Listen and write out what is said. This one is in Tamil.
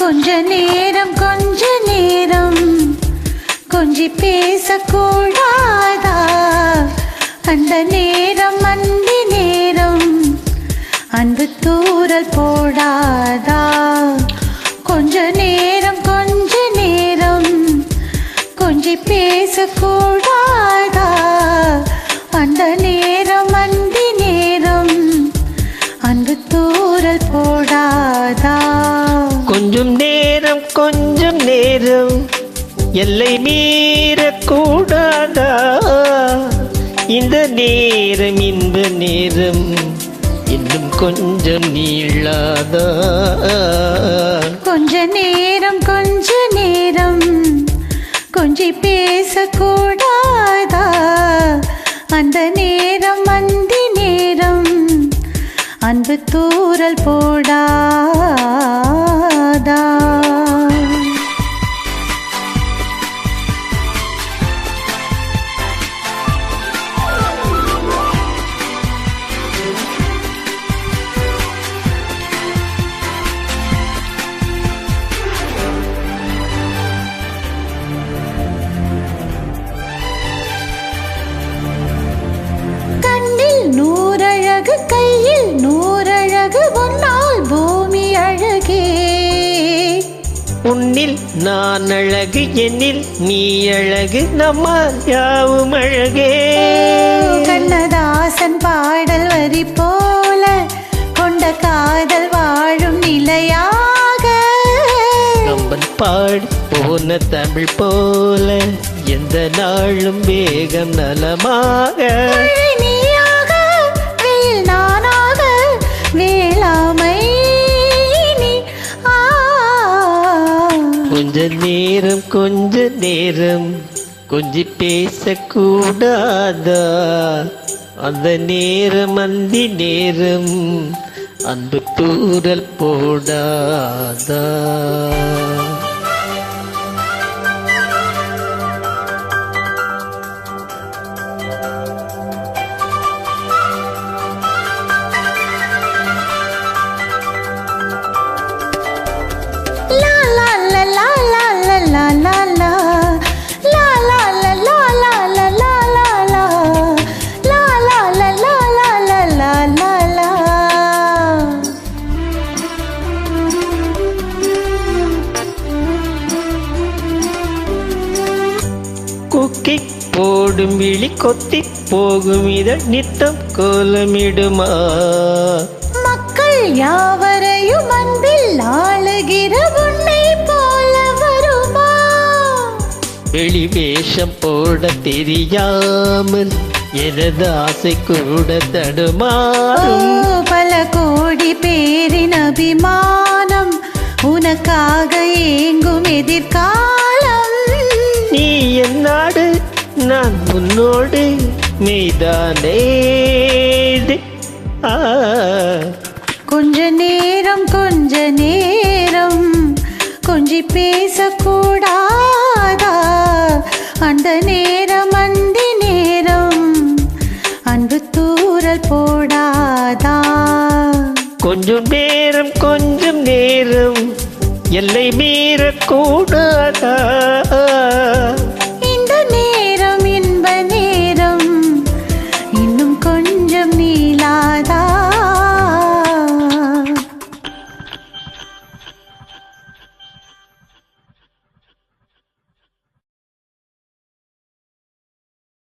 கொஞ்ச நேரம் கொஞ்சி பேசக்கூடாதா? அந்த நேரம் அந்தி நேரம் அன்பு தூரல் போடாதா? கொஞ்ச நேரம் கொஞ்சி பேசக்கூடாதா? அந்த நேரம் அந்தி நேரம் அன்பு தூரல் போடாதா? கொஞ்சம் நேரம் எல்லை மீறக்கூடாதா? இந்த நேரம் இன்ப நேரம் இன்னும் கொஞ்சம் நீளாதா? கொஞ்ச நேரம் கொஞ்சி பேசக்கூடாதா? அந்த நேரம் அந்தி நேரம் அன்பு தூரல் போடாதா? நூறழகு கையில் நூறழகு உன்னால் பூமி அழகே. உன்னில் நான் அழகு என்னில் நீ அழகு நம்மால் யாவும் அழகே. கண்ணதாசன் பாடல் வரி போல கொண்ட காதல் வாழும் நிலையாக கம்பன் பாடி போன தமிழ் போல எந்த நாளும் வேகம் நலமாக. வேளாமை கொஞ்ச நேரம் கொஞ்சி பேசக்கூடாதா? அந்த நேரம் அந்தி நேரம் அன்பு தூரல் போடாதா? கொக்கி போடும் விழி கொத்தி போகும் இதழ் நித்தம் கோலமிடுமா? மக்கள் யாவரையும் அன்பில் ஆளுகிற உன்னை போல வருமா? வெளி வேஷம் போட தெரியாமல் எனது ஆசை கூட தடுமாறும். பல கோடி பேரின் அபிமானம் உனக்காக ஏங்கும் எதிர்காலம். நீ என் நாடு நான் உன்னோடு மெய்தானே. கொஞ்ச நேரம் கொஞ்சி பேசக்கூடாதா? அந்த நேரம் அந்தி நேரம் அன்பு தூரல் போடாதா? கொஞ்சம் நேரம் எல்லை மீறக்கூடாதா?